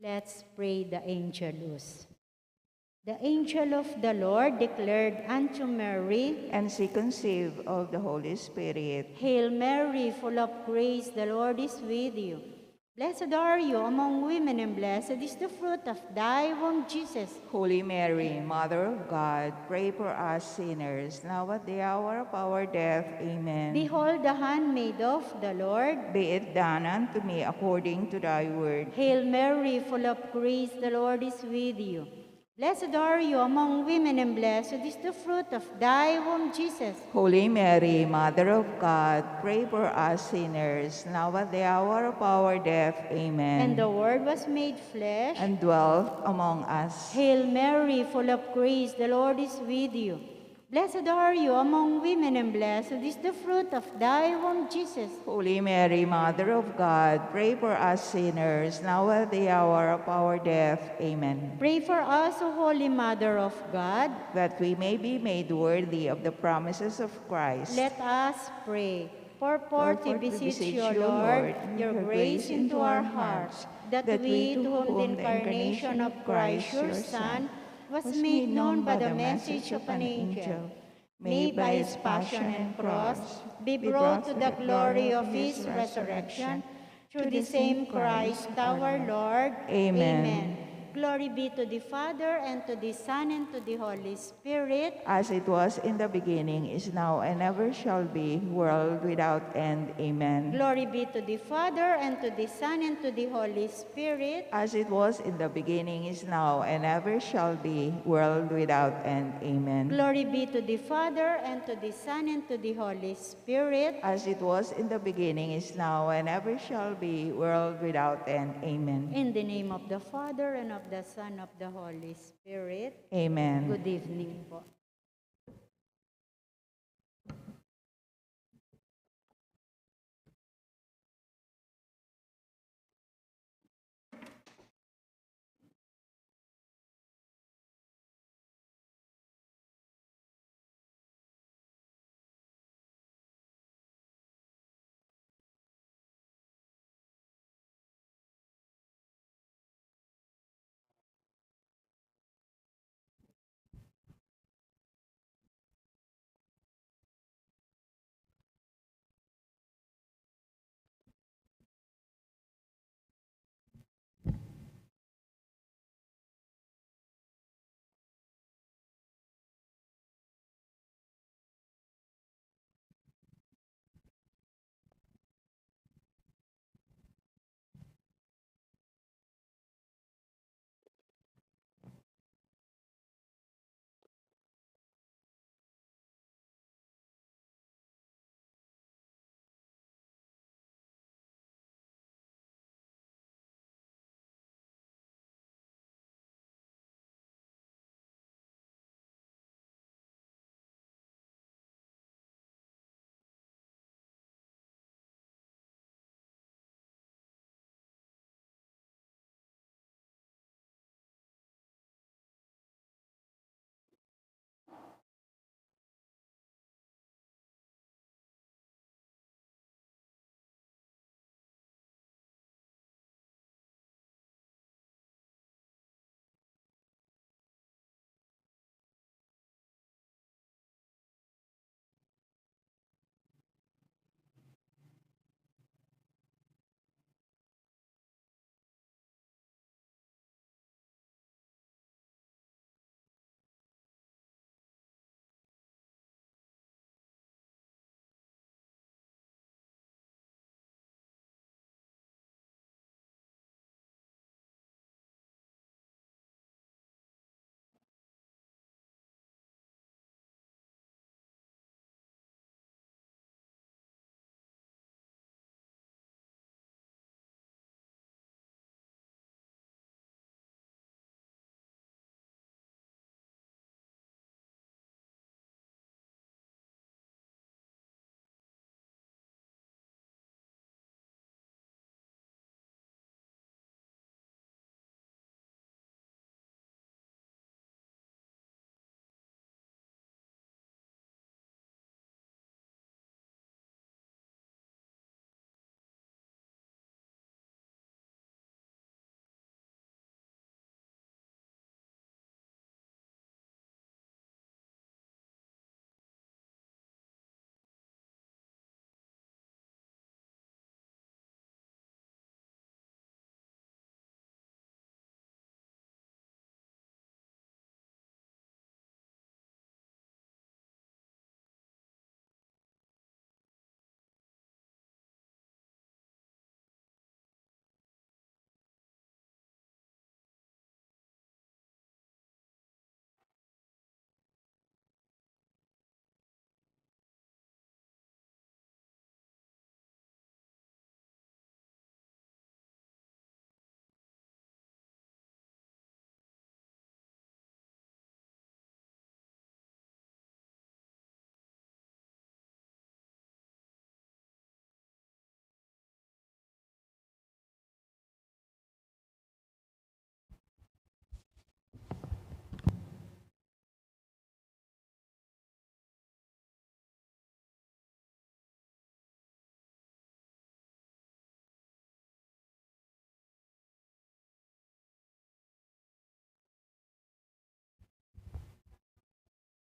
Let's pray the Angelus. The angel of the Lord declared unto Mary, and she conceived of the Holy Spirit. Hail Mary, full of grace, the Lord is with you. Blessed are you among women, and blessed is the fruit of thy womb, Jesus. Holy Mary, Mother of God, pray for us sinners, now at the hour of our death. Amen. Behold the handmaid of the Lord. Be it done unto me according to thy word. Hail Mary, full of grace, the Lord is with you. Blessed are you among women, and blessed is the fruit of thy womb, Jesus. Holy Mary, Mother of God, pray for us sinners, now at the hour of our death. Amen. And the Word was made flesh and dwelt among us. Hail Mary, full of grace, the Lord is with you. Blessed are you among women, and blessed is the fruit of thy womb, Jesus. Holy Mary, Mother of God, pray for us sinners, now at the hour of our death. Amen. Pray for us, O Holy Mother of God, that we may be made worthy of the promises of Christ. Let us pray. For to beseech you, Lord, your grace into our hearts, that we, to whom the incarnation of Christ, your Son, was made known by the message of an angel, may by his passion and cross be brought to the glory of his resurrection, through the same Christ our Lord. Amen. Glory be to the Father, and to the Son, and to the Holy Spirit. As it was in the beginning, is now, and ever shall be, world without end. Amen. Glory be to the Father, and to the Son, and to the Holy Spirit. As it was in the beginning, is now, and ever shall be, world without end. Amen. Glory be to the Father, and to the Son, and to the Holy Spirit. As it was in the beginning, is now, and ever shall be, world without end. Amen. In the name of the Father, and of the Son, of the Holy Spirit. Amen. Good evening po.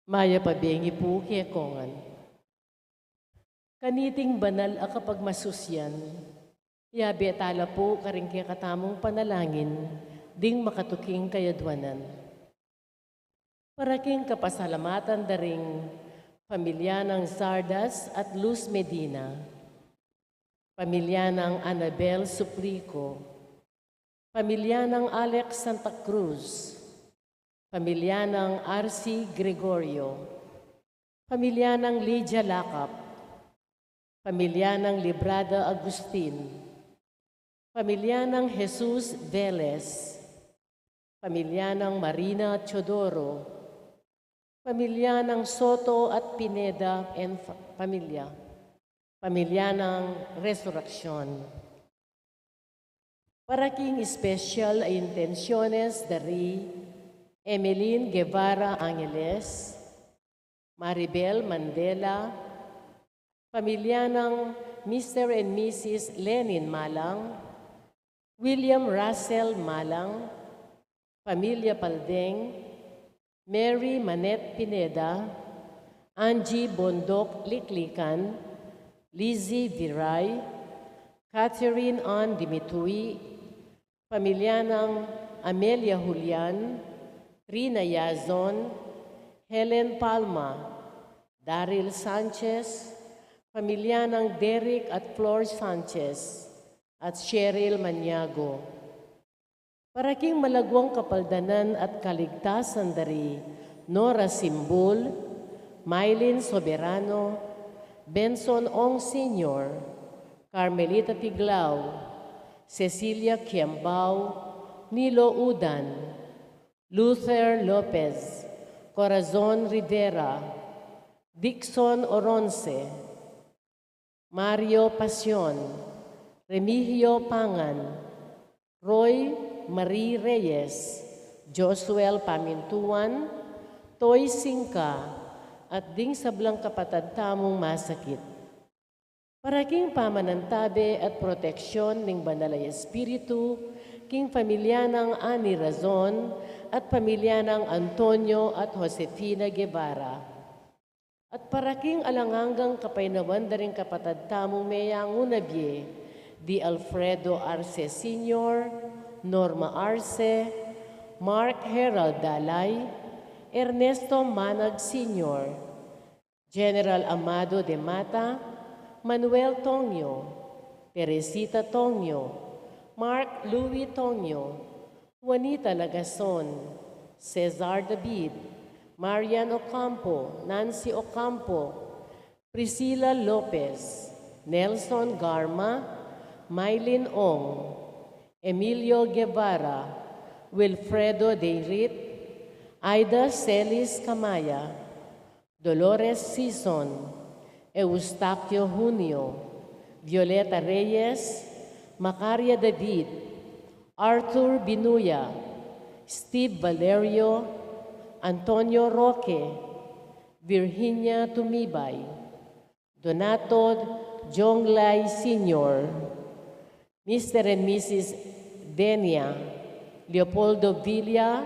Maya pabengi po kekongan. Kaniting banal a kapag masusyan, yabi tala po karing katamong panalangin, ding makatuking kayadwanan. Paraking kapasalamatan daring pamilya ng Zardas at Luz Medina, pamilya ng Annabel Suplico, pamilya ng Alex Santa Cruz, pamilya ng R.C. Gregorio, pamilya ng Lydia Lakap, pamilya ng Librada Agustin, pamilya ng Jesus Velez, pamilya ng Marina Chodoro, pamilya ng Soto at Pineda and pamilya, pamilya ng Resurrection. Paraking special ay intenciones dari Emeline Guevara Angeles, Maribel Mandela, pamilya ng Mr. and Mrs. Lenin Malang, William Russell Malang, pamilya Paldeng, Mary Manette Pineda, Angie Bondok Liklikan, Lizzie Viray, Catherine Ann Dimitui, pamilya ng Amelia Julian, Rina Yazon, Helen Palma, Daryl Sanchez, pamilya ng Derek at Flor Sanchez, at Cheryl Maniago. Paraking malagwang kapaldanan at kaligtasan dari Nora Simbul, Mylene Soberano, Benson Ong Sr., Carmelita Tiglao, Cecilia Kiambao, Nilo Udan, Luther Lopez, Corazon Rivera, Dixon Oronce, Mario Pasion, Remigio Pangan, Roy Marie Reyes, Josuel Pamintuan, Toy Singka, at ding sablang kapatad tamong masakit. Paraking pamanantabe at proteksyon ng Banalay Espiritu, king pamilya ng Ani Razon, at pamilya ng Antonio at Josefina Guevara. At paraking alanganggang kapainawan daring kapatad tamong meyang unabye, di Alfredo Arce Sr., Norma Arce, Mark Herald Dalay, Ernesto Manag Sr., General Amado de Mata, Manuel Tongyo, Teresita Tongyo, Mark Louis Tongyo, Juanita Lagason, Cesar David, Marian Ocampo, Nancy Ocampo, Priscilla Lopez, Nelson Garma, Mylene Ong, Emilio Guevara, Wilfredo Deirit, Aida Celis Camaya, Dolores Sison, Eustaquio Junio, Violeta Reyes, Macaria David, Arthur Binuya, Steve Valerio, Antonio Roque, Virginia Tumibay, Donato Jonglay Sr., Mr. and Mrs. Denia, Leopoldo Villa,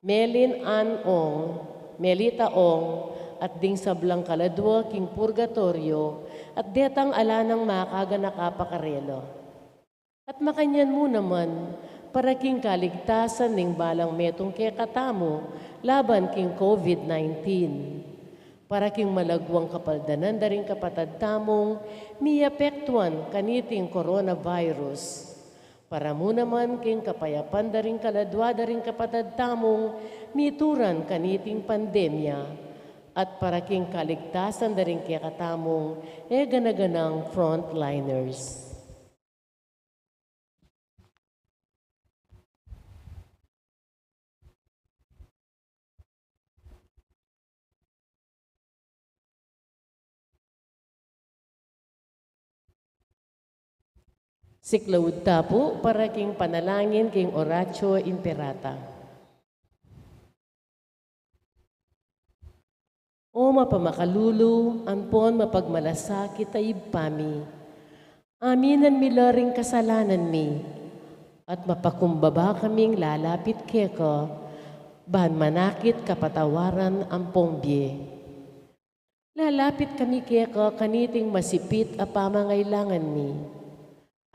Melin Ann Ong, Melita Ong, at ding sablang kaladwa king purgatorio, at detang alanang makaga nakapakarelo. At makanyan mo naman, para king kaligtasan ning balang metong kekatamo, laban king COVID-19. Para king malagwang kapaldanan daring kapatad tamong, miapektuan kaniting coronavirus. Para mo naman king kapayapan daring kaladwa daring kapatad tamong, mituran kaniting pandemya. At para king kaligtasan daring kekatamong, ganaganang frontliners. Siklawud tapo para king panalangin king Oratio Imperata. O mapamakalulu, ampon mapagmalasakit ay ibpami. Aminan milaring kasalanan mi, at mapakumbaba kaming lalapit keko, Ban manakit kapatawaran ang pombye. Lalapit kami keka kaniting masipit a pamangailangan mi.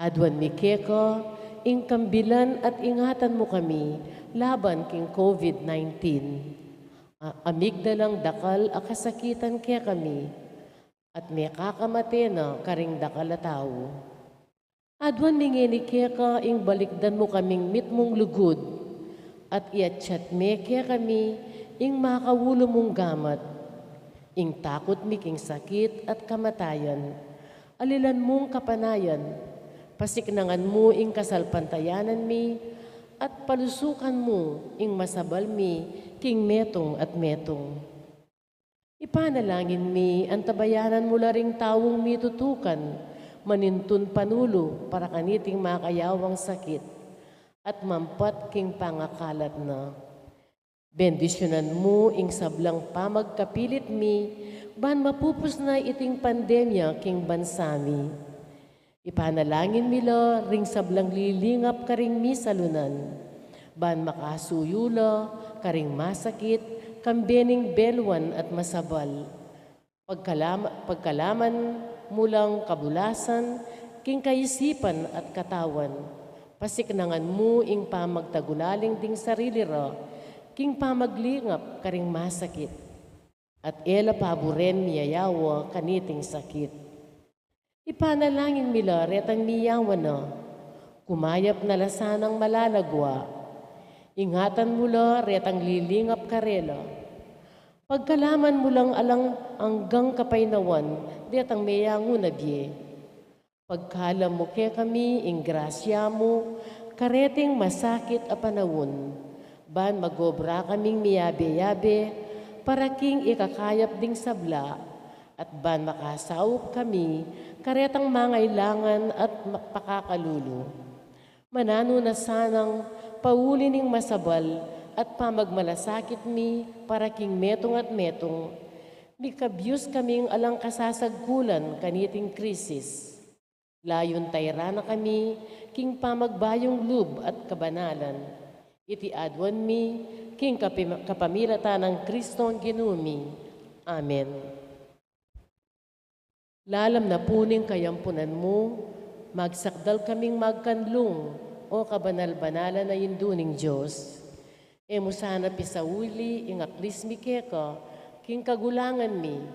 Adwan mi keka, ingkambilan at ingatan mo kami laban king COVID-19. Amigdalang dakal a kasakitan kaya kami at may kakamate na karing dakal a tao. Adwan mingini keka ing balikdan mo kaming mitmong lugod at iatsyat me kaya kami ing makawulo mong gamat. Ing takot mi king sakit at kamatayan, alilan mong kapanayan, pasiknangan mo ing kasalpantayanan mi, at palusukan mo ing masabal mi king metong at metong. Ipanalangin mi ang tabayanan mo laring tawong mi tutukan, manintun panulo para kaniting makayawang sakit, at mampat king pangakalat na. Bendisyonan mo ing sablang pamagkapilit mi, ban mapupus na iting pandemya king bansami. Ipanalangin mila ring sablang lilingap karing mi salunan, ban makasuyula karing masakit, kambening belwan at masabal. Pagkalaman mulang kabulasan, king kaisipan at katawan, pasiknangan mo ing pamagtagulaling ding sarili ra, king pamaglingap karing masakit, at ela paburen miyayawa kaniting sakit. Ipanalangin mila retang miyawa na, kumayap na lasanang malalagwa, ingatan mula retang lilingap karela, pagkalaman mo lang alang hanggang kapainawan, retang miyango na biye. Pagkalam mo kaya kami, ing grasya mo, kareting masakit a panawon, ban magobra kaming miyabe-yabe, para king ikakayap ding sabla, at ban makasaup kami, karetang mangailangan at pakakalulo. Manano na sanang paulining masabal, at pamagmalasakit mi, para king metong at metong, mikabyus kaming alang kasasagkulan kaniting krisis. Layon tayra na kami, king pamagbayong lub at kabanalan. Iti adwan mi, king kapamilata ng Kristong ginumi. Amen. Lalam na puning kayampunan mo, magsakdal kaming magkanlong, o kabanal-banalan na induning Diyos. Emo sana pisawili, ingaklis mi keka, king kagulangan mi,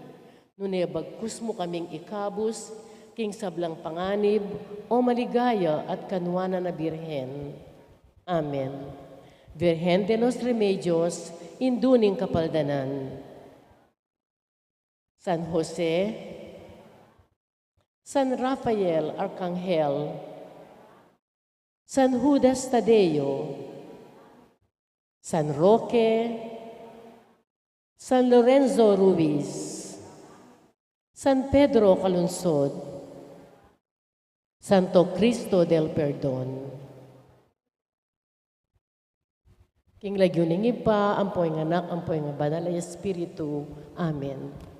nunebagkus mo kaming ikabus, king sablang panganib, o maligaya at kanwana na birhen. Amen. Virgen de los Remedios, induning kapaldanan. San Jose, San Rafael Arcangel, San Judas Tadeo, San Roque, San Lorenzo Ruiz, San Pedro Calunsod, Santo Cristo del Perdon. King lagyuning ipa, ampoy nga anak, ampoy nga banal ay Espiritu. Amen.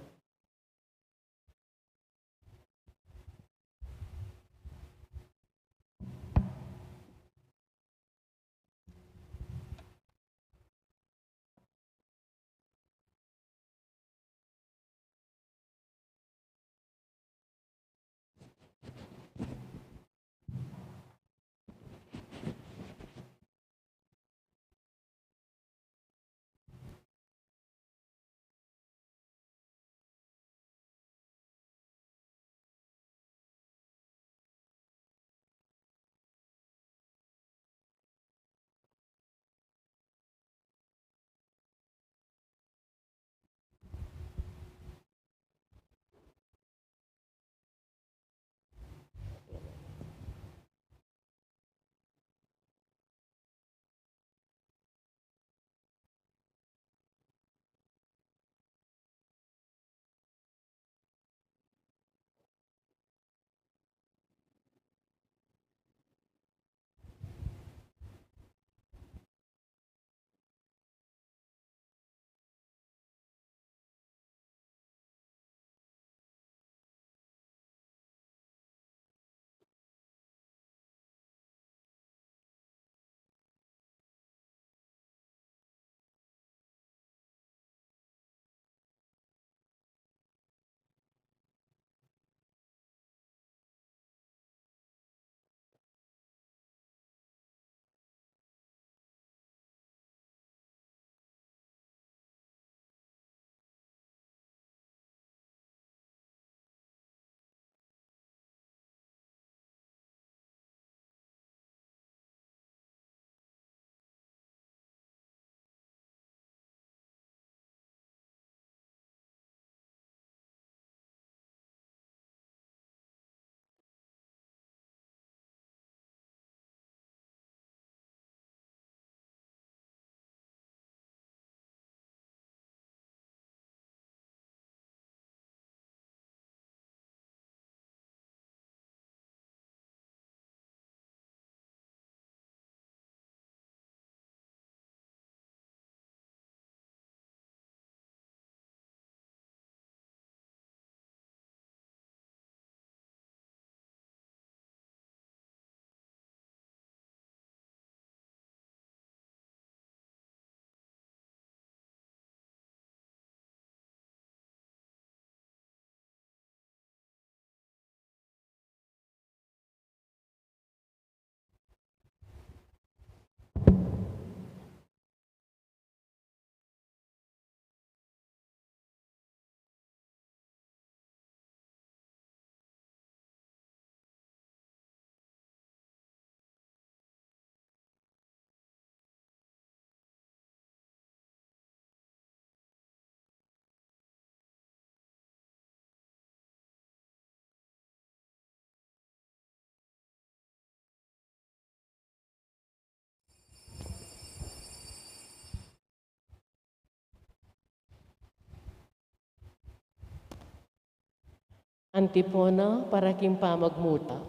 Antipona para king pamagmuta.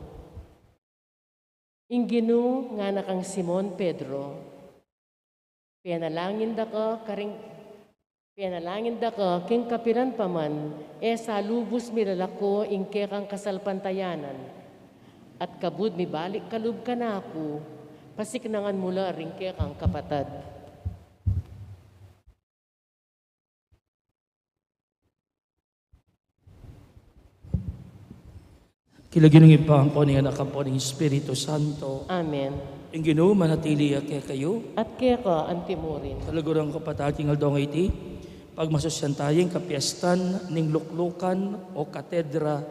Inginu nga nakang Simon Pedro, pianalangin da ka king kapiran paman, salubos milalako ingke kang kasalpantayanan, at kabud mi balik kalub ka na ako, pasiknangan mula ringke kang kapatad. Kilaginong ipangko ni anak po ng Espiritu Santo. Amen. Ang Ginoo manatili kaya kayo. At kaya ka, antimurin. Talagurang kapataking aldong iti, pagmasosyan tayong kapiestan ng luklukan o katedra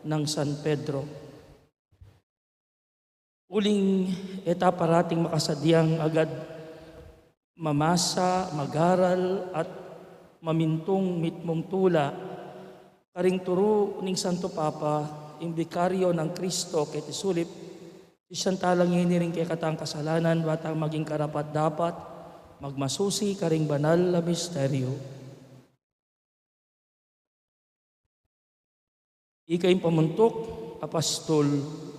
ng San Pedro. Uling etapa rating makasadyang agad mamasa, magaral at mamintong mitmong tula, karing turo ning Santo Papa, imbikaryo ng Kristo kay tisulip, isang talang hiniring kay katang kasalanan, batang maging karapat dapat, magmasusi karing banal na misteryo. Ikay pamuntok, apostol,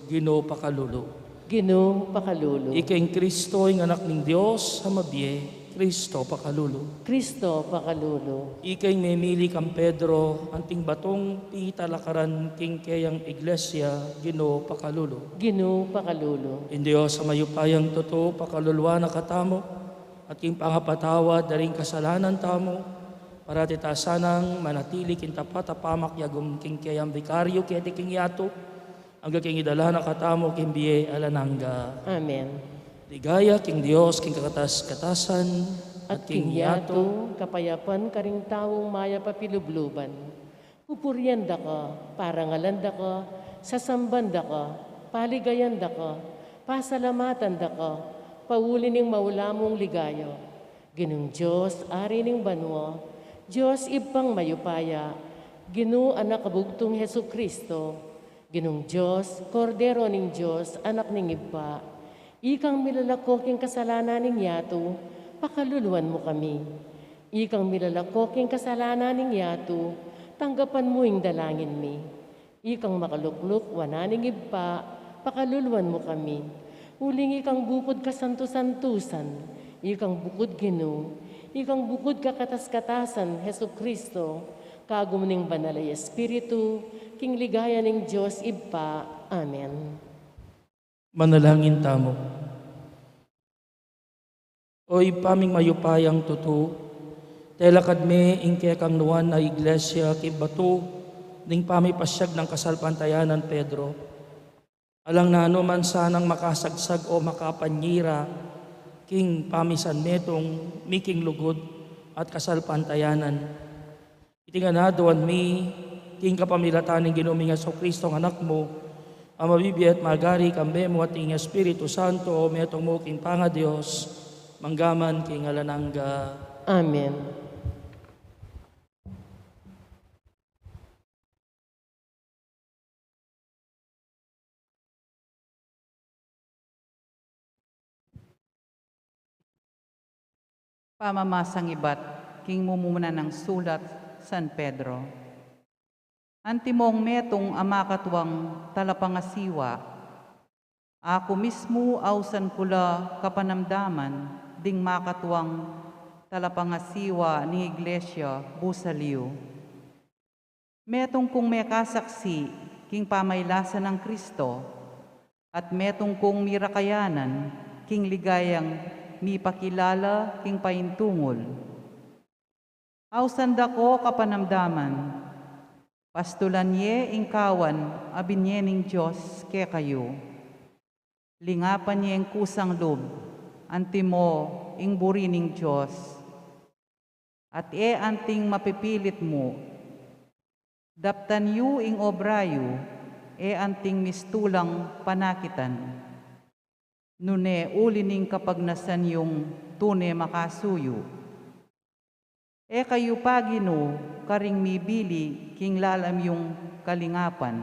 Ginoo Pakalulo. Ginoo Pakalulo. Ikay Kristo, ang anak ng Diyos, sa mabye, Kristo Pakalulo. Kristo Pakalulo. Ikay memili kang Pedro, anting batong pitalakaran king kayang iglesia, Ginoo Pakalulo. Ginoo Pakalulo. In Diyos sa mayupayang totoo, pakalulwa na katamo, at king pangapatawa, daring kasalanan tamo, para titasanang manatili king tapat apamak yagum king kayang bikaryo, kaya di king yato, ang king idala na katamo, king biye alananga. Amen. Ligaya king Diyos, king katasan, At king yato, kapayapan karing taong maya papilubluban. Pupuryanda ka, parangalanda ka, sasambanda ka, paligayanda ka, pasalamatan da ka, pauli ning maulamong ligaya. Ginong Diyos, ari ning banwa, Diyos ibang mayupaya, Ginoo anak kabugtong Hesu Kristo, Ginong Diyos, Kordero ning Diyos, anak ning iba, ikang milalako king kasalanan ning yato, pakaluluan mo kami. Ikang milalako king kasalanan ning yato, tanggapan mo ing dalangin mi. Ikang makalukluk, wananing iba, pakaluluan mo kami. Uling ikang bukod kasanto-santusan, ikang bukod Ginoo, ikang bukod kakatas-katasan, Hesu Kristo, kagum ning banalay Espiritu, king ligaya ning Diyos iba. Amen. Manalangin tamo. Oy paming mayupayang tutu, telakad me ingke kang nuwan na iglesia kibatu, ning pamipasyag ng kasalpantayanan Pedro. Alang na ano man sanang makasagsag o makapanyira, king pamisan metong miking lugod at kasalpantayanan. Itinganadawan mi, king kapamilataning ginuminga sa Kristong anak mo, ang mabibi at magari kambe mo at ing Espiritu Santo o metong mo king panga Diyos, manggaman king alananga. Amen. Pamamasang ibat, king mumuna ng sulat, San Pedro. Antimong metong amakatwang talapangasiwa, ako mismo ausan kula kapanamdaman, ding makatwang talapangasiwa ni Iglesia Busaliw. Metong kung may kasaksi, king pamaylasan ng Kristo, at metong kung mirakayanan, king ligayang mipakilala king paintungol. Ausan dako kapanamdaman, pastulan ye ingkawan abinyening Diyos ke kayo. Lingapan ye ang kusang loob, antimo ing burining Diyos. At anting mapipilit mo, daptan yu ing obrayo, anting mistulang panakitan. Nune ulining kapagnasan yung tune makasuyo. Kayo pagino, karing mibili, king lalam yung kalingapan.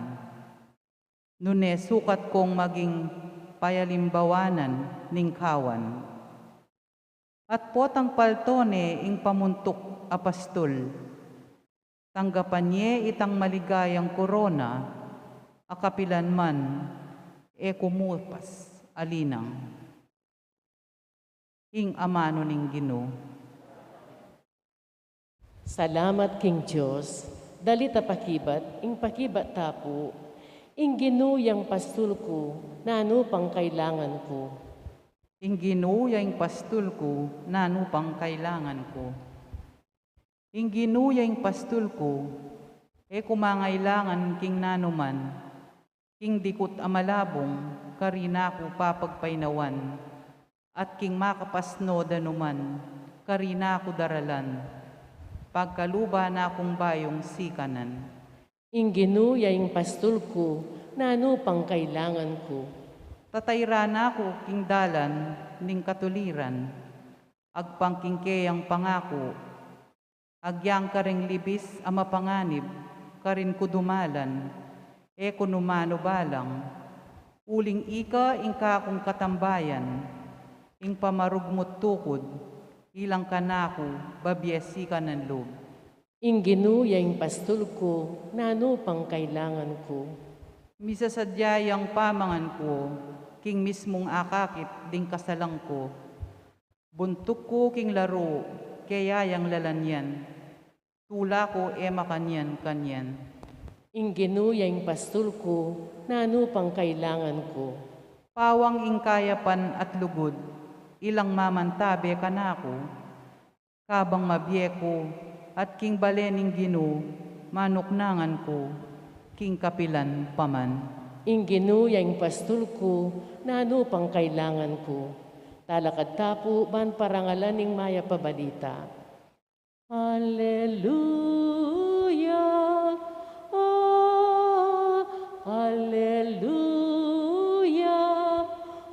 Nune sukat kong maging payalimbawanan ning kawan. At potang paltone ing pamuntok apastol. Tanggapan niya itang maligayang korona, akapilan man, kumupas, alinang. Ing amano ning Ginoo. Salamat King Diyos, dalita pakibat, ing pakibat tapo, ing ginuyang pastul ko, na ano pang kailangan ko. Ing Ginoo yang pastul ko, nano pang kailangan ko. Ing Ginoo yang pastul ko, kumangailangan king nanuman, king dikot amalabong, karina ko papagpainawan, at king makapasno danuman, karina ko daralan, pagkaluba na akong bayong sikanan. Ing ginuyang pastul ko, na ano pang kailangan ko. Tatayra na ako king dalan, ning katuliran, agpangkingkeyang pangako, agyang karing libis ama panganib, karin kudumalan, kunumano balang, uling ika ingka kong katambayan, ing pamarugmot tukod, ilang kanako, babyesi ka ng loob. Ing ginuyang pastul ko, na ano pang kailangan ko. Misasadyayang pamangan ko, king mismong akakit ding kasalang ko. Buntok ko king laro, kayayang lalanyan. Tula ko makanyan-kanyan. Ing ginuyang pastul ko, na ano pang kailangan ko. Pawang ing kayapan at lugod, ilang mamantabe kanako, kabang mabiyeko, at king balening Ginoo, manuknangan ko, king kapilan paman. Ing ginuyang pastul ko, na ano pang kailangan ko. Talakad tapo, man parangalan ning maya pabalita. Hallelujah! Oh, hallelujah!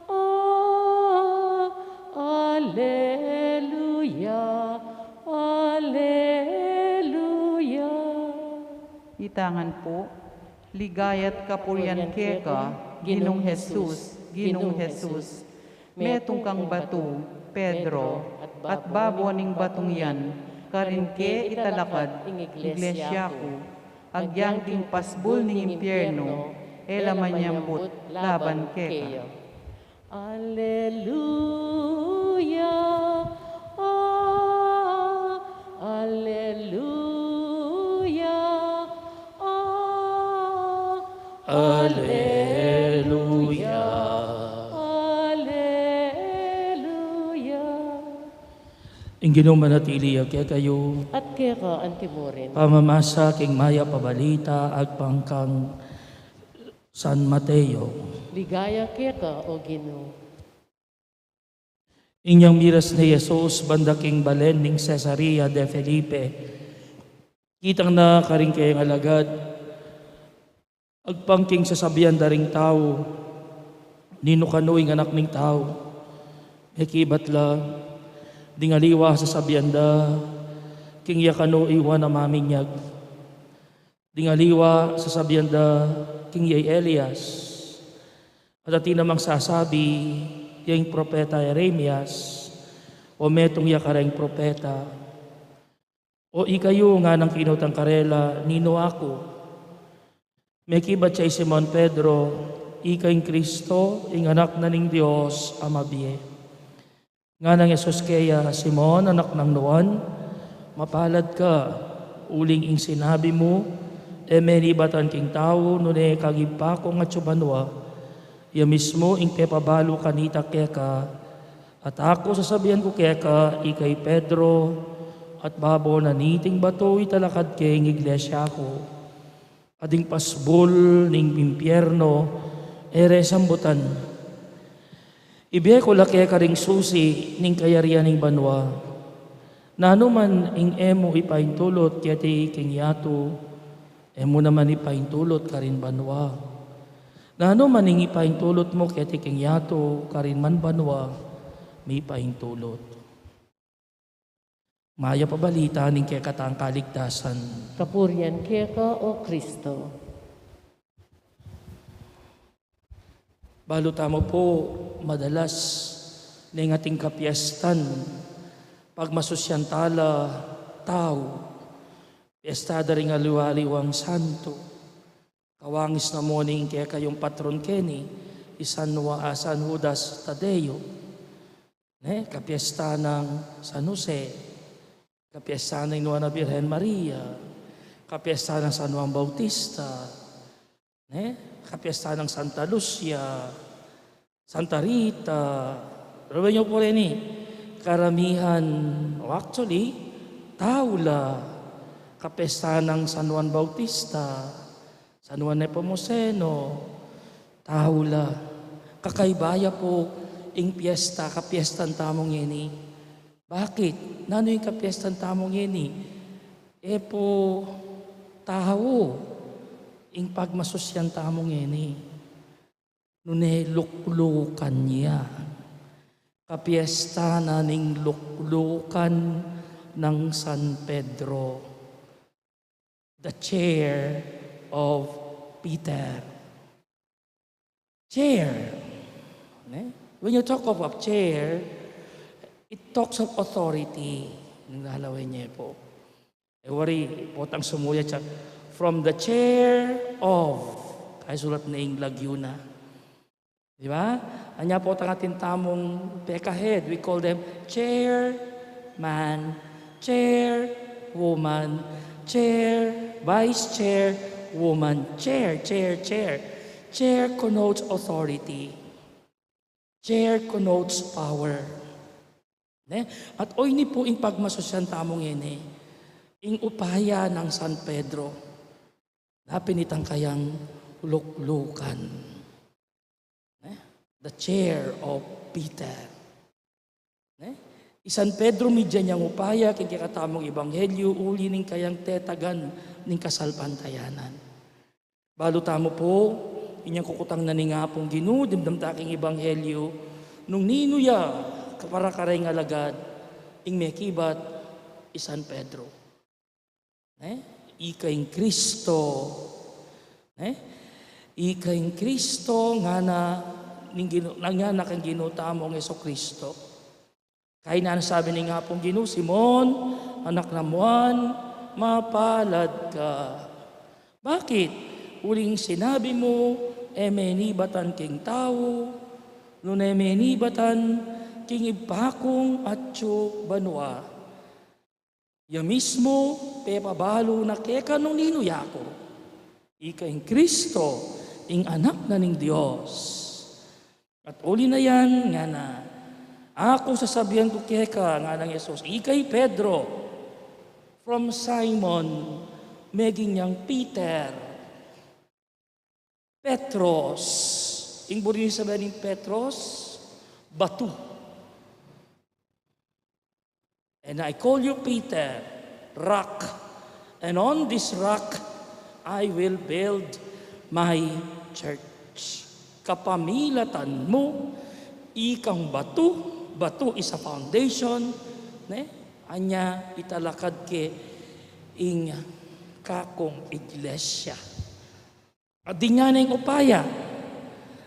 Oh, hallelujah! Hallelujah! Itangan po, ligayat kapuryan keka, Ginong Jesus, Ginong Jesus. Metong kang batu, Pedro, at baboning batong yan, karinke italakad, iglesia ko, agyang ting pasbul ning impyerno, elamanyambut, laban keka. Alleluia, ah, alleluia, ah, Alleluia. alleluia. Ing Ginoo manatili kaya kayo, At kaya ka, Antimorin, pamamasa king maya pabalita ag pangkang San Mateo. ligaya kaya ka, O Ginoo. Inyang miras ni Jesus banda king balen ning Cesarea de Felipe. Kitang na karing kayang alagad, agpangking sasabihan daring tao, nino kanuing anak ning tao, hekibat la, dingaliwa sasabihan da, king yakano iwan na maminyag. Dingaliwa sasabihan da, king yay Elias. At ati namang sasabi, yung propeta Jeremias, o metong yakareng propeta, o ikayo nga ng kinutang karela, nino ako. May kibat siya Simon Pedro, ikayong Kristo, ing anak na ning Diyos, amabiye. Nga ng Yesus kaya, Simon, anak ng Nuan, mapalad ka, uling ing sinabi mo, menibatan king tao, nune kagimpa ko nga tsubanwa, iya mismo ing pepabalo kanita keka, at ako sasabihan ko keka, ikay Pedro, at babo na niting bato italakad keng iglesia ko. Ading pasbol ning impyerno, ere sambutan. Ibiye ko laki karing susi ning kayarian ning banwa. Nano man ing emo ipaintulot kiti king yato, emo naman ipaintulot karin banwa. Nano man ing ipaintulot mo kiti king yato karin man banwa, may ipaintulot. Maya pabalita ning kaya katang kaligtasan. Kapurian kaya ka, O Kristo. Balota mo po madalas ning ating kapiestan pag masusyantala tao Piesta ring aliwaliwang santo. Kawangis na morning kaya kayong patron Kenny, San Judas Tadeo. Kapiesta ng San Jose, kapiesta ng Nuana Birhen Maria, kapiesta ng San Juan Bautista, kapiesta ng Santa Lucia, Santa Rita. Pero nyo po rin karamihan, actually, Taula, kapiesta ng San Juan Bautista, San Juan Nepomuceno, Taula. Kakaibaya po ing piyesta, kapiestan tamong yeni. Bakit? Nano yung kapiestan tamong yeni? Po, tao, ing pagmasosyan tamong yeni. Nune luklukan niya. Kapiesta na ning luklukan ng San Pedro. The chair of Peter. Chair. When you talk of a chair, it talks of authority. Nalawin niya po. Wari, potang sumuya siya. From the chair of, kaya sulat na yung Laguna. Di ba? Anya po ang ating tamong pekahead. We call them chairman, chairwoman, chair, vice chair, woman, chair. Chair connotes authority. Chair connotes power. At oy ni po ing pagmasosyan tamong ine, ing upaya ng San Pedro, napinitang kayang luklukan. The chair of Peter. San Pedro midya niyang upaya, kay katamong ebanghelyo, uli ning kayang tetagan ning kasalpantayanan. Balo tamo po, inyang kukutang na ni nga pong Ginoo, dimdamtaking ebanghelyo, nung ninuya, para karay nga lagad, ing mekibat, San Pedro. Ikaing Kristo. Ikaing Kristo, nga na kang ginutamo ng Yeso Kristo. Kaya na sabi ni nga pong Ginoo, Simon, anak na Juan, mapalad ka. Bakit? Uling sinabi mo, menibatan king tao, nung menibatan king ipakong atyo banwa. Ya mismo, pepabalo na keka nung ninuya ko. Ika ing Kristo, ing anak na ning Diyos. At uli na yan, nga na, ako sasabihan ko keka, nga ng Yesus, ikay Pedro, from Simon, meging niyang Peter, Petros, ing burin sabihin ng Petros, batu. And I call you Peter, rock. And on this rock, I will build my church. Kapamilatan mo, ikang batu is a foundation, anya italakad ke ing kakong iglesia. At di nga na yung upaya,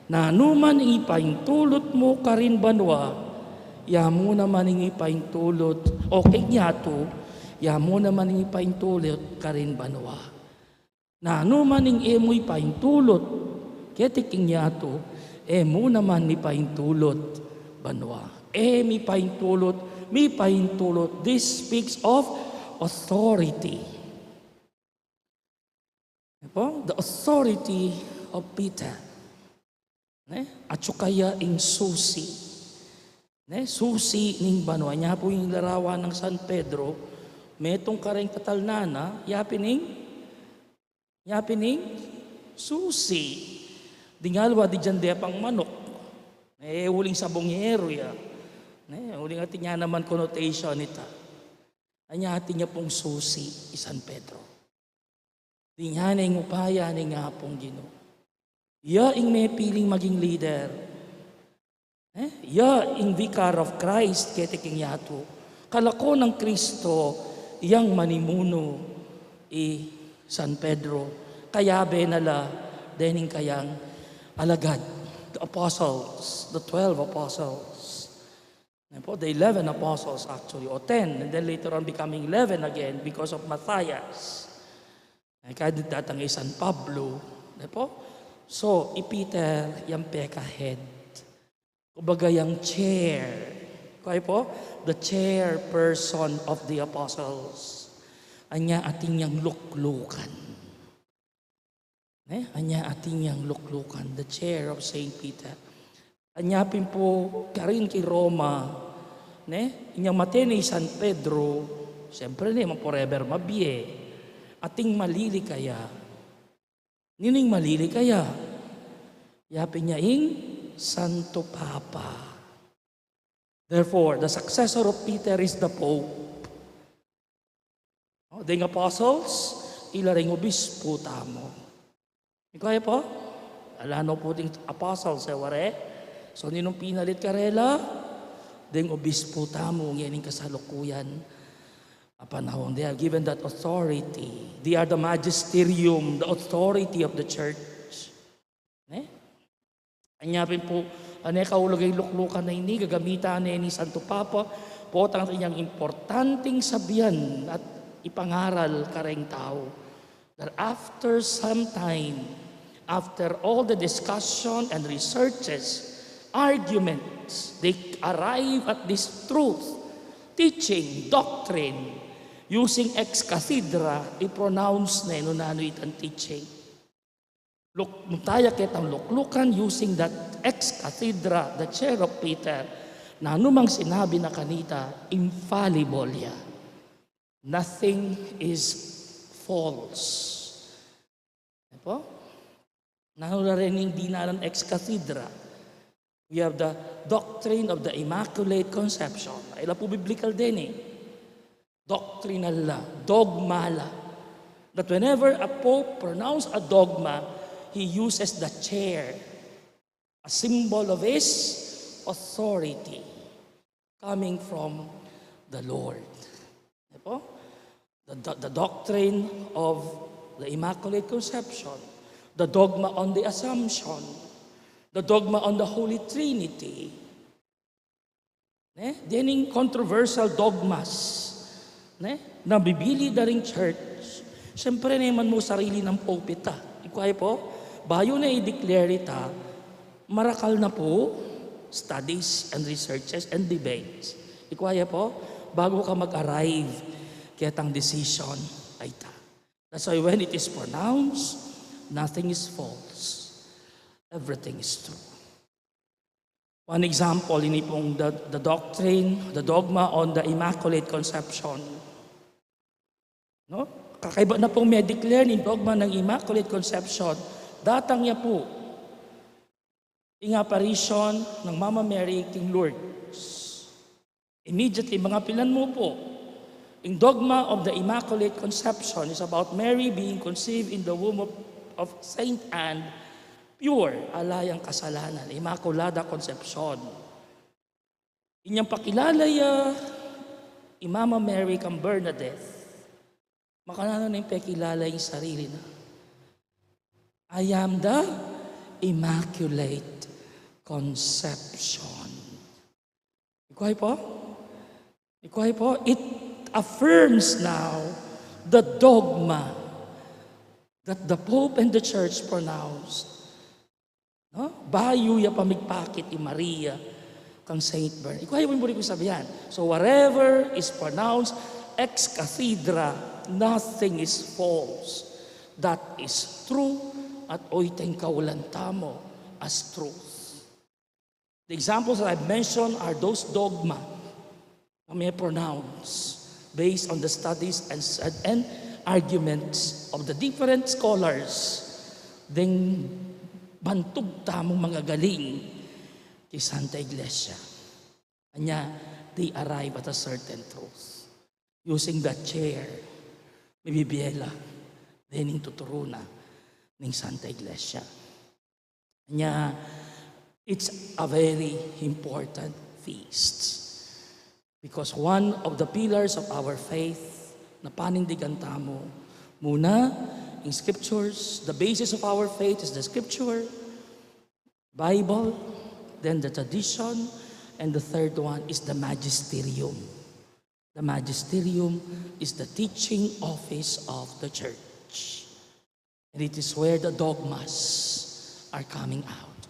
na anuman ipaintulot mo karin banwa, ya mo naman ipaintulot, o kigyato, ya mo naman ipaintulot karin banwa. Na anuman imo ipaintulot, ketiking yato, mo naman ipaintulot banwa. Mi paintulot. This speaks of authority. The authority of Peter. At kaya ing susi. Susi ning banwa. Niya po yung larawan ng San Pedro. Metong kareng katalnana, yapining susi. Dingalwa di dyan pang manok. Huling sabongero ya. Huling atin niya naman connotation ita. Anya atin niya pong susi, San Pedro. Di niya na yung upaya ni nga pong Ginoo. Ya ing may piling maging leader. Ya ing vicar of Christ, ketiking yato. Kalako ng Kristo, iyang manimuno, San Pedro. Kaya benala, dening kayang alagad. The apostles, the 12 apostles. The 11 apostles actually, or 10, and then later on becoming 11 again because of Matthias. Kaya datang San Pablo. So, Peter, yung peka-head. Kumbaga yung chair. Kaya po, the chairperson of the apostles. Anya ating yang luklukan. Anya ating yang luklukan, the chair of Saint Peter. Anyapin po karin kay Roma, inyang matene San Pedro, siyempre naman forever mabie, ating malili kaya. Nining malili kaya? Yapin niya Santo Papa. Therefore, the successor of Peter is the Pope. Ding apostles, ilaring obispo tamo. Kaya po, alano po ding apostles, ware. So, ninong pinalit karela, ding obispo tamo, ngayon kasalukuyan. Panahon, they are given that authority. They are the magisterium, the authority of the church. Anyapin po, kaulagay luklukan na ini, gagamitan ni Santo Papa, po ang kanyang importanteng sabihan at ipangaral kareng tao. That after some time, after all the discussion and researches, arguments, they arrive at this truth, teaching, doctrine, using ex cathedra, i-pronounce na nano itang teaching. Mutaya kitang luklukan using that ex cathedra, the chair of Peter, na anumang sinabi na kanita, infallible ya. Nothing is false. Diba? Nahularining dinaran ex cathedra. We have the doctrine of the Immaculate Conception. Ila po biblical din Doctrinal la, dogma la. That whenever a pope pronounces a dogma, he uses the chair, a symbol of his authority coming from the Lord. Diba? The doctrine of the Immaculate Conception, the dogma on the Assumption, the dogma on the Holy Trinity. Dining controversial dogmas na bibili na ring church. Siyempre naman mo sarili ng Pope ita. Ikwahe po, bayo na i-declare ita, marakal na po studies and researches and debates. Ikwahe po, bago ka mag-arrive, kaya tang decision ay ita. That's why when it is pronounced, nothing is false. Everything is true. One example, ini pong the doctrine, the dogma on the Immaculate Conception. Kakaiba na pong may declare ni dogma ng Immaculate Conception, datang niya po ang apparition ng Mama Mary King Lourdes. Immediately, mga pilan mo po, ang dogma of the Immaculate Conception is about Mary being conceived in the womb of Saint Anne, pure, alayang kasalanan, Immaculada Conception. Inyang pakilalaya, Mama Mary kang Bernadette, makanano na yung pekilala yung sarili na. I am the Immaculate Conception. Ikuhay po? It affirms now the dogma that the Pope and the Church pronounced. Bayo ya pamigpakit Maria kang Saint Bernard. Ikuhay mo yung sabihan. So whatever is pronounced ex cathedra, nothing is false. That is true at oiteng kaulantamo as truth. The examples that I've mentioned are those dogma na may pronounce based on the studies and arguments of the different scholars. Then bantog tamong mga galing kay Santa Iglesia. Anya, they arrive at a certain truth. Using that chair, may bibiyela, dining tuturuna ng Santa Iglesia. Anya, it's a very important feast. Because one of the pillars of our faith na panindigan tamo, muna, in scriptures, the basis of our faith is the scripture, Bible, then the tradition, And the third one is the magisterium. The magisterium is the teaching office of the church. And it is where the dogmas are coming out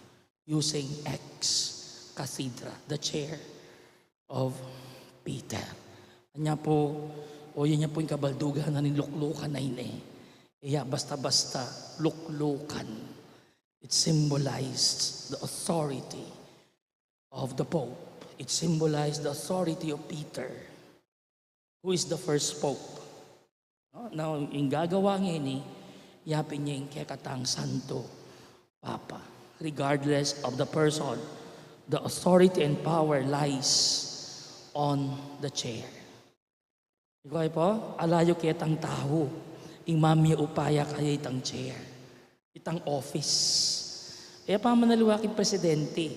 using ex cathedra, the chair of Peter. Kanya po, yun niya po yung kabaldugan na niluklukan na yun eh. Kaya basta-basta, luklukan. It symbolized the authority of the Pope. It symbolized the authority of Peter, who is the first Pope. No? Now, yung gagawa ngayon yapin niya yung kekatang Santo Papa. Regardless of the person, the authority and power lies on the chair. Ikaw po, alayo ketang tao, ing mami upaya kaya itang chair, itang office. Kaya pa manaluwaking presidente,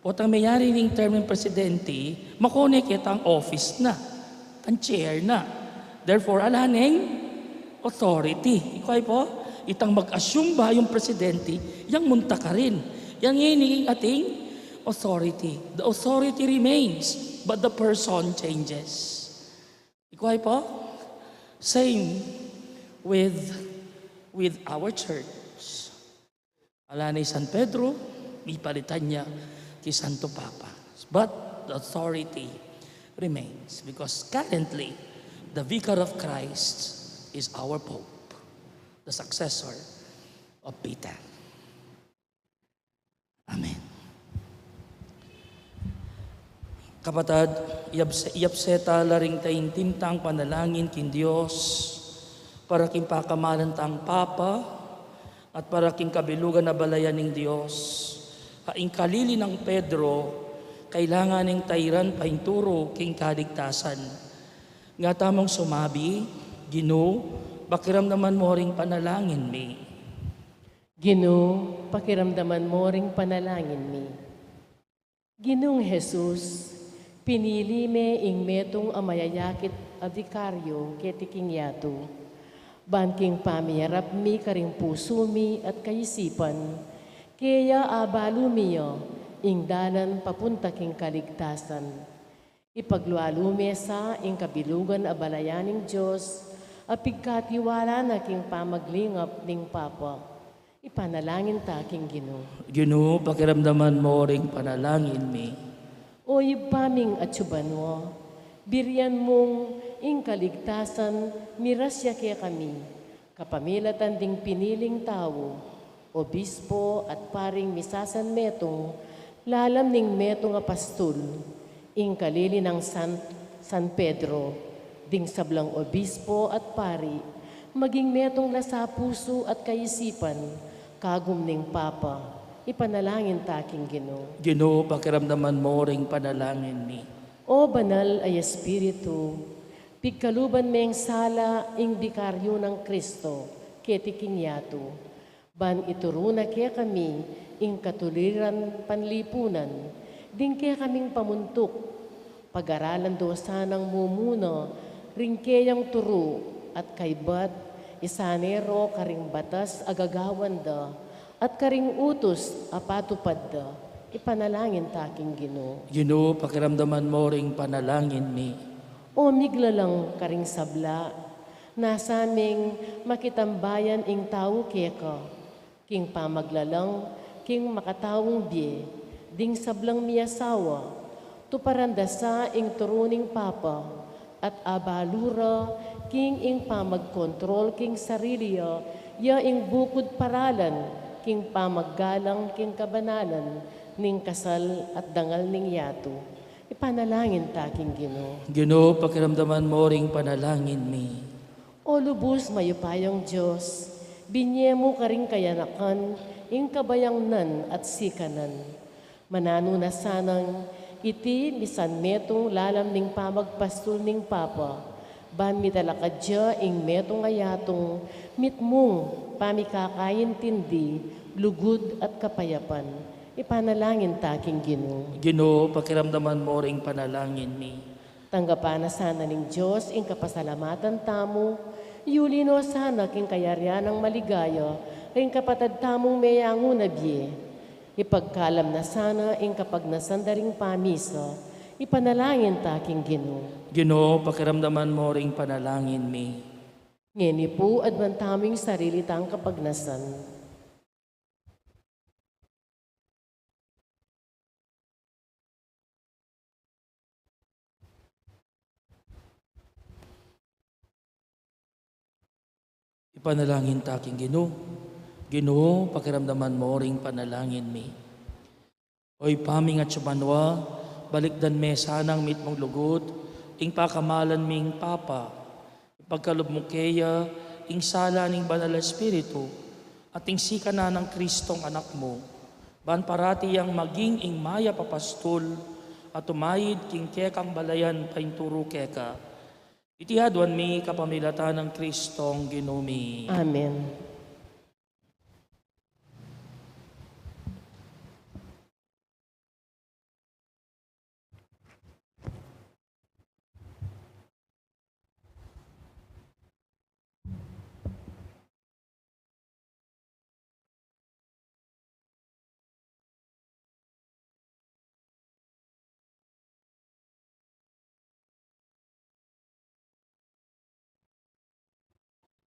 potang mayari ning term ng presidente, makone ketang office na, ang chair na. Therefore, alaning authority. Ikaw po, itang mag-assume ba yung presidente, yang munta ka rin. Yang nginiging ating authority. The authority remains, but the person changes. Ikaw po, same with our church. Ala ni San Pedro, ipalitan niya kay Santo Papa. But the authority remains because currently, the Vicar of Christ is our Pope, the successor of Peter. Amen. Kapatid, iapseta laring tayong timtang panalangin kin Diyos para kin pakamalan tang Papa at para kin kabilugan na balayan ng Diyos. Haing kalili ng Pedro, kailangan ng tayran painturo king kaligtasan. Nga tamang sumabi, Ginoo, pakiramdaman mo ring panalangin mi. Ginoo, pakiramdaman mo ring panalangin mi. Ginoong Jesus, pinili me ing metong amayayakit adikaryo ketiking yato. Banking pamiyarap mi karing puso mi at kaisipan, kaya abalo miyo ing danan papunta king kaligtasan. Ipaglualo mi sa ing kabilugan abalayaning Diyos, apigkatiwala na king pamaglingap ning Papa. Ipanalangin ta king Ginoo. Ginoo, pakiramdaman mo ring panalangin mi. O ibaming atsuban mo, biryan mong ing kaligtasan, mirasya kaya kami, kapamilatan ding piniling tao, obispo at paring misasan metong, lalam ning metong apastol, ing kalili ng San Pedro, ding sablang obispo at pari, maging metong nasa puso at kaisipan, kagum ning Papa, ipanalangin taking Ginoo. Ginoo, pakiramdaman mo ring panalangin mi. O banal ay Espiritu, pigkaluban meng sala ing bikaryo ng Kristo, ketiking yato. Ban ituruna kaya kami ing katuliran panlipunan, ding kaya kaming pamuntok, pag-aralan dosa ng mumuno, ring kayang turo at kaybat, isanero karing batas agagawan da, at karing utos apatupad da, ipanalangin taking Ginoo. Ginoo, pakiramdaman mo ring panalangin mi. O miglalang karing sabla, nasaming makitambayan ing tao keka, king pamaglalang, king makatawong biye, ding sablang miyasawa, tuparandasa ing turuning Papa, at abalura, king ing pamagkontrol, king sariliya, ya ing bukod paralan, king pamaggalang, king kabanalan, ning kasal at dangal ning yato. Ipanalangin taking Ginoo. Ginoo, pakiramdaman mo ring panalangin mi. O lubos mayupayang Diyos, binye mo karing kayanakan, ing kabayangnan at sikanan. Manano na sanang iti misan metong lalam ning pamagpastol ning Papa, ban mitalakadya ing metong ayatong mitmong pamikakayintindi, lugod at kapayapan. Ipanalangin taking Ginoo. Ginoo, pakiramdaman mo ring panalangin mi. Tanggapan na sana ning Diyos ing kapasalamatan tamo, yulino sana king kayaryan ng maligaya, ing kapatad tamong mayango na biye. Ipagkalam na sana ing kapag nasandaring pamisa, ipanalangin taking Ginoo. Ginoo, pakiramdaman mo ring panalangin mi. Ngeni po adman taming sarili tang kapagnasan. Ipanalangin taking Ginoo. Ginoo, pakiramdaman mo ring panalangin mi. Oy paming at sumanwa, balikdan me sanang mit mong lugot, ing pakamalan ming Papa, ipagkalob mo keya, ing sala ning Banal Espiritu, at ing sika na ng Kristong anak mo, ban parati ang maging ing maya papastol, at umayid king kekang balayan painturo keka. Itihadwan mi kapamilatan ng Kristong Ginumi. Amen.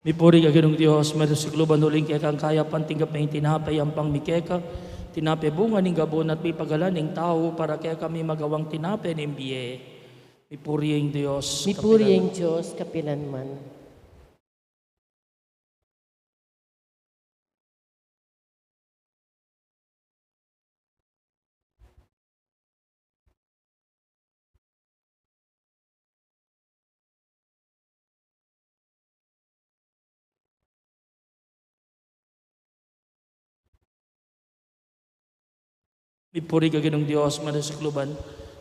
Mipuri ka Ginong Diyos, meron si Kluban uling kaya kang kaya pantinggap na tinapay ang pangmikeka, tinapay bunga ning gabon at pipagalan ning tao para kaya kami magawang tinapay ng biye. Mipuri ang Diyos. Mipuri ang Diyos kapilanman. Mipuri ka Ginong Diyos, meron si Kluban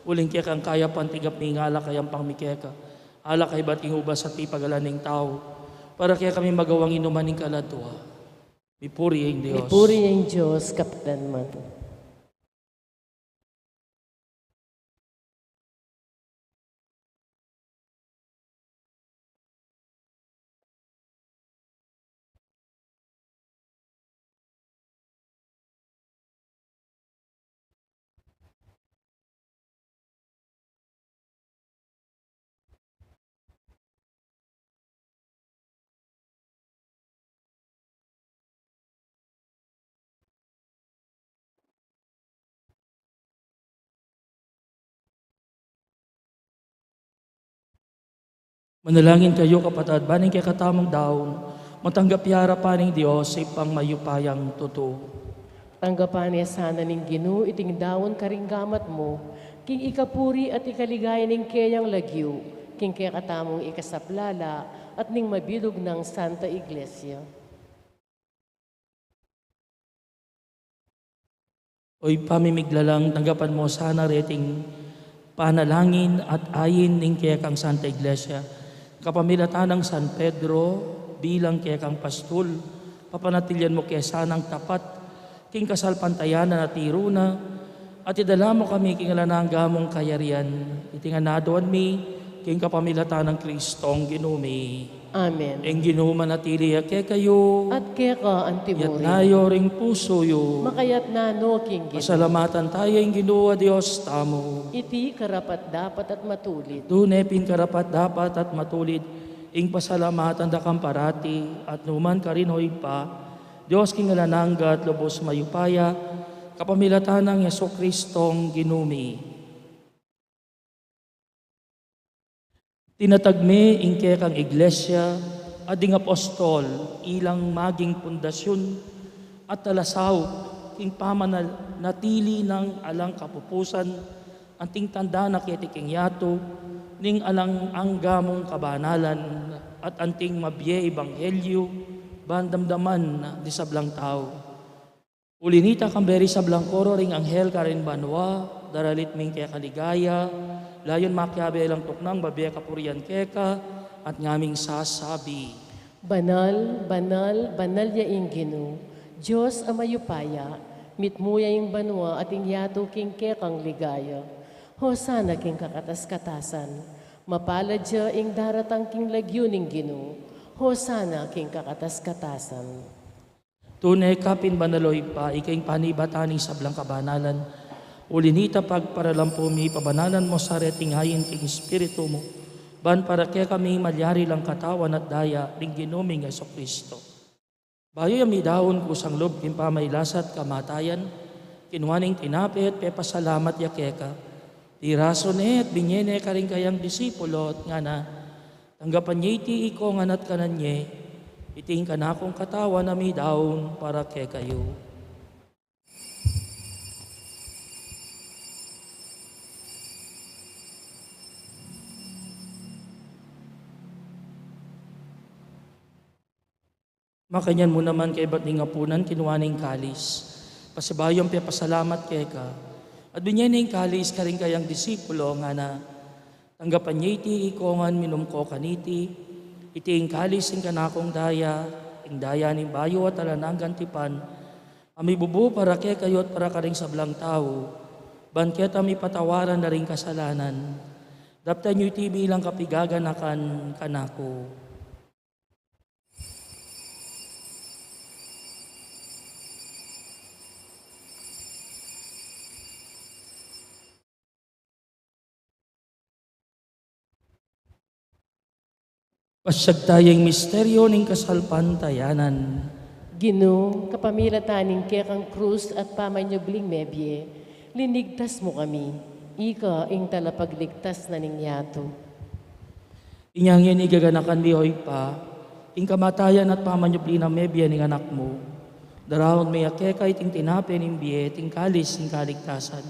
uling kaya kang kaya pantinggap ning ala kayang pangmikeka, ala kay bating ubas at pipagalan ning tao para kaya kami magawang inuman ning kaladwa. Mipuri ang Diyos. Mipuri ang Diyos kapilanman. Manalangin kayo kapatid, baning kaya katamang daon, matanggap yara pa ng Diyos sa ipang mayupayang totoo. Tanggapan niya sana ning Ginoo iting dawon karinggamat mo, king ikapuri at ikaligaya ning kayang lagyo, king kaya katamong ikasaplala at ning mabilog ng Santa Iglesia. Oy pamimiglalang tanggapan mo sana reting panalangin at ayin ning kaya kang Santa Iglesia, kapamilatan ng San Pedro bilang kaya kang pastol, papanatilyan mo kaya sanang tapat, king kasalpantayanan at iruna, at idala mo kami king alanangga mong kayarian, itinganadoan mi, king kapamilatan ng Kristong Ginumi. Amen. Eng ginuman at iliake kayo, At kaya ka yat antiburi, nayo ring puso yo. makayat na no king Ginoo. Pasalamatan tayo ang Ginoo Diyos tamo. Iti karapat dapat at matulit. Dunepin karapat dapat at matulid, ing pasalamatan da kang parati, at numan ka rin hoy pa, Diyos king alanangga at lubos mayupaya, kapamilatan ng Yeso Kristong Ginumi. Tinatagme ing kaya kang iglesia, ading apostol, ilang maging pundasyon, at talasaw, king pamanatili ng alang kapupusan, anting tanda na kitiking yato, ning alang anggamong kabanalan, at anting mabye ebanghelyo, bandamdaman na di sablang tao. Ulinita kang beri sablang koro ring anghel karin banwa, daralit ming kaya kaligaya, layon makyabe lang tuknang babiya kapurian keka, at ngaming sasabi. Banal, banal, banal ya ing Ginoo. Diyos amayupaya, mitmuya ing banwa at ing yato king kekang ligaya. Hosana king kakatas-katasan, mapalad siya ing daratang king lagyo ning Ginoo. Hosana king kakatas-katasan. Tunay kapin banaloy pa, ikaing panibataning sablang kabanalan. Ulinita pagparalampumi, pabanalan mo sa reting hayin king Espiritu mo. Ban para kaya kami malyari lang katawan at daya, ring ginuming Yesu Kristo. Bayo yami daon kusang lob, kimpamaylasat kamatayan, kinuaning tinapit, pepasalamat yakeka. Di rason at binyene ka rin kayang disipulo at nga na, tanggapan niya iti iko nga nat kananye, iting kanakong katawan na mi daon para kay kayo. Makanyan mo naman kay ba't nga punan kinuaning kalis. Pasibayong pe pasalamat kay ka. At binyaning kalis ka rin kayang disipulo nga na tanggapan niya iti ikongan minumko kaniti. Iti kalis ing kanakong daya, ing daya ning bayo at alanang gantipan. Ami bubu para kay kayo at para ka rin sablang tao. Banket ami patawaran na rin kasalanan. Daptan niyo iti bilang kapigaganakan kanako. Pasyag tayong misteryo ng kasalpantayanan. Ginoo, kapamilataning kekang krus at pamanyubling mebye, linigtas mo kami. Ika ing talapagligtas na ningyato. Inyang yan igaganakan lihoy pa, ing kamatayan at pamanyubli na mebye ng anak mo. Darahon may akeka iting tinapin ng biye, ting kalis ng kaligtasan.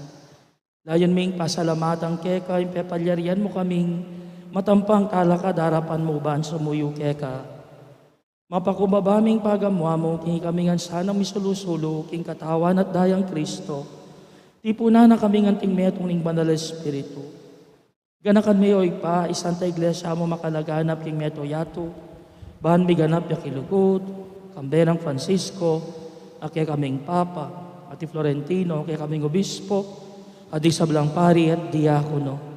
Layon ming pasalamatang keka, ing pepalyarian mo kaming matampang talaka darapan mo ban sumuyo keka. Mapakumabaming pagamwa mo, king kamingan sanang misulusulo, king katawan at dayang Kristo. Tipuna na kaming anting metong ning banal Espiritu. Ganakan mayoy pa, isanta iglesia mo makalaganap king meto yato. Bahan biganap ya kilugod, kamberang Francisco, ake kaming Papa, ati Florentino, ake kaming Obispo, ati sablang pari at diakono.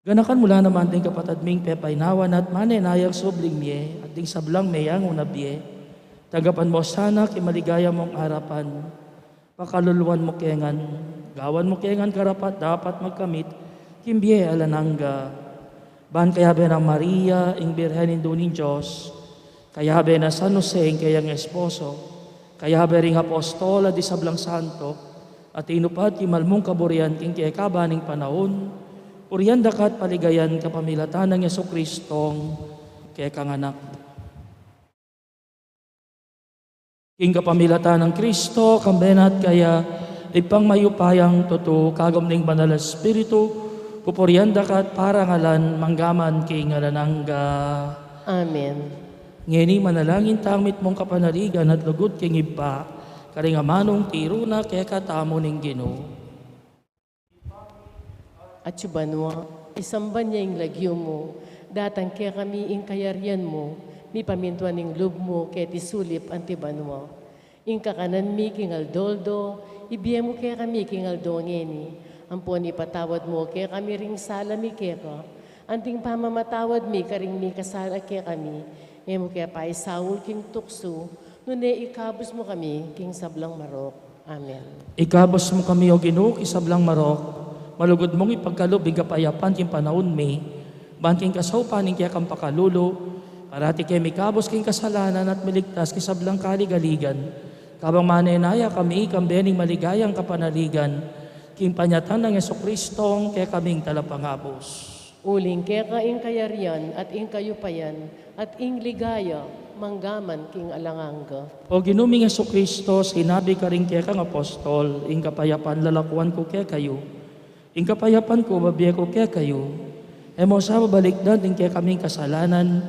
Ganakan mula naman ting kapatad ming pepaynawan at manenayang subling miye at ting sablang meyang unabye. Tagapan mo sana kimaligaya mong harapan. Pakaluluan mo kengan. Gawan mo kengan karapat dapat magkamit. Kimbiye alanangga. Ban kaya be na Maria, ing Birhen indo ni Diyos. Kaya be na San Jose, ing kayang esposo. Kaya be ring apostola di sablang santo. At inupad kimalmong kaburian king kaya kabaning panahon. Uriyan dakat paligayan kapamilatan ng Yesu Kristong kaya kanganak. King kapamilatan ng Kristo, kambenat kaya ipang mayupayang tuto, kagom ning banal Espiritu, pupuriyan dakat parangalan, manggaman king alanangga. Amen. Ngeni manalangin tangmit mong kapanaligan at lugod king iba, karingamanong tiro na kaya katamo ning Ginoo. At subanwa, isamban niya yung lagyo mo, datang kaya kami ing kayarian mo, mi pamintuan ning lub mo, kaya tisulip antibanwa. Ing kakanan mi king aldoldo, ibiye mo kaya kami king aldongeni, ampon ipatawad mo, kaya kami ring sala mi kaya ka, anting pamamatawad mi, karing mi kasala kaya kami, mo kaya pa isawul king tukso, nune ikabos mo kami king sablang marok. Amen. Ikabos mo kami o Ginoo kisablang marok. Malugod mong ipagkalob, igapayapan king panahon may, banking kasaupan ning kaya kang pakalulo, parati kaya mikabos king kasalanan at miligtas kisablang kaligaligan, kabang manenaya kami, kambening maligayang kapanaligan, king panyatan ng Yesu Kristong kaya kaming talapangabos. Uling kaya ka ing kayarian at ing kayupayan at ing ligaya, manggaman king alanganga. O ginuming Yesu Kristo, sinabi ka rin kaya kang apostol, ing kapayapan lalakuan ko kaya kayo, ing kapayapan ko, babiya ko kaya kayo. Mo sa babalikdan, ing kaya kaming kasalanan.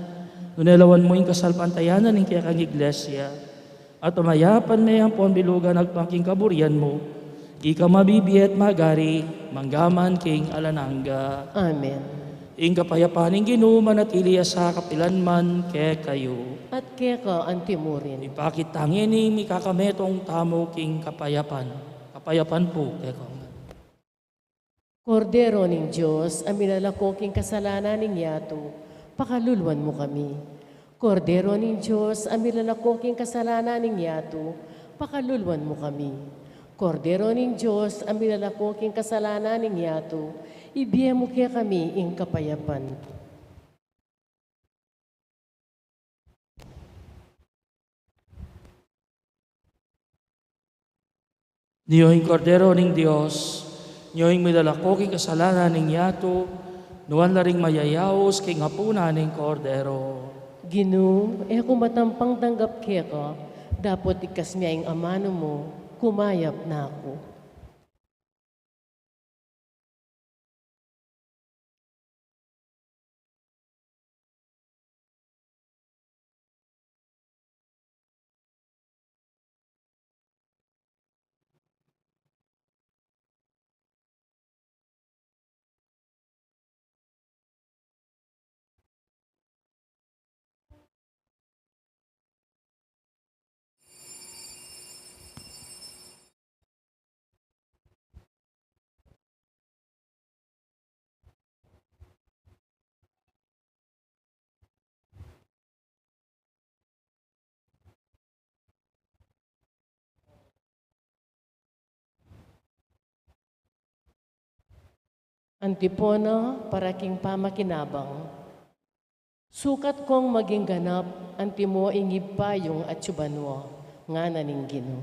Nunelawan mo ing kasalpantayanan, ing kaya kang iglesia. At umayapan may ang bilugan agpangking kaburian mo. Di ka mabibiyat magari, manggaman king alanangga. Amen. Ing kapayapan ing ginuman at iliya sa kapilanman kaya kayo. At kaya ka antimurin. Ipakitangin ni mikakametong tamo king kapayapan. Kapayapan po kaya ko. Kordero ning Diyos, ang minalakoking kasalanan ning yato, pakaluluan mo kami. Kordero ning Diyos, amilalako king kasalanan ning yato, pakalulwan mo kami. Kordero ning Diyos, amilalako king kasalanan ning yato, ibiye mo kaya kami ing kapayapan. Niyohing kordero ning Dios, niyohing midalako king kasalanan ning yato, nuwan laring mayayaos king hapuna ning kordero. Ginoo, kung matampang tanggap kaya ka, dapat ikas niya ing amano mo, kumayap na ako. Antipona para king pamakinabang. Sukat kong maging ganap, antimo ingib pa yung atsubanwa, nga naning Ginoo.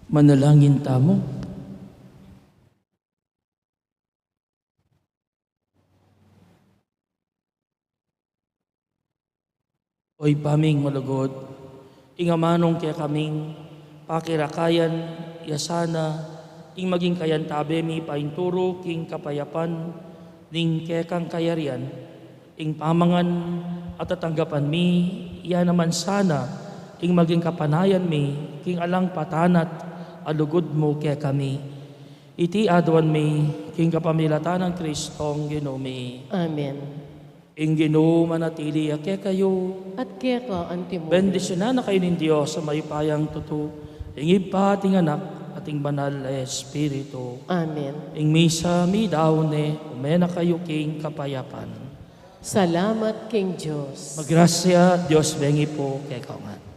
Manalangin tamo. Oy paming malugod, ingamanong kaya kaming pakirakayan, yasana, ing maging kayan tabi mi painturo king kapayapan, ning kaya kang kayarian, ing pamangan at tatanggapan mi, iya naman sana, ing maging kapanayan mi, king alang patanat, alugod mo kaya kami. Iti adwan mi, king kapamilatan ng Kristong Ginoo mi. Amen. Ing Ginoo manatili kaya kayo. At kaya ka, antimo. Bendisyonan na kayo ng Diyos sa mayupayang tuto. Ing ipa ating anak, ating banal na Espiritu. Amen. Ing misa mi daone, umena kayo king kapayapan. Salamat king Diyos. Magrasya, Diyos bengi po kay kaungan.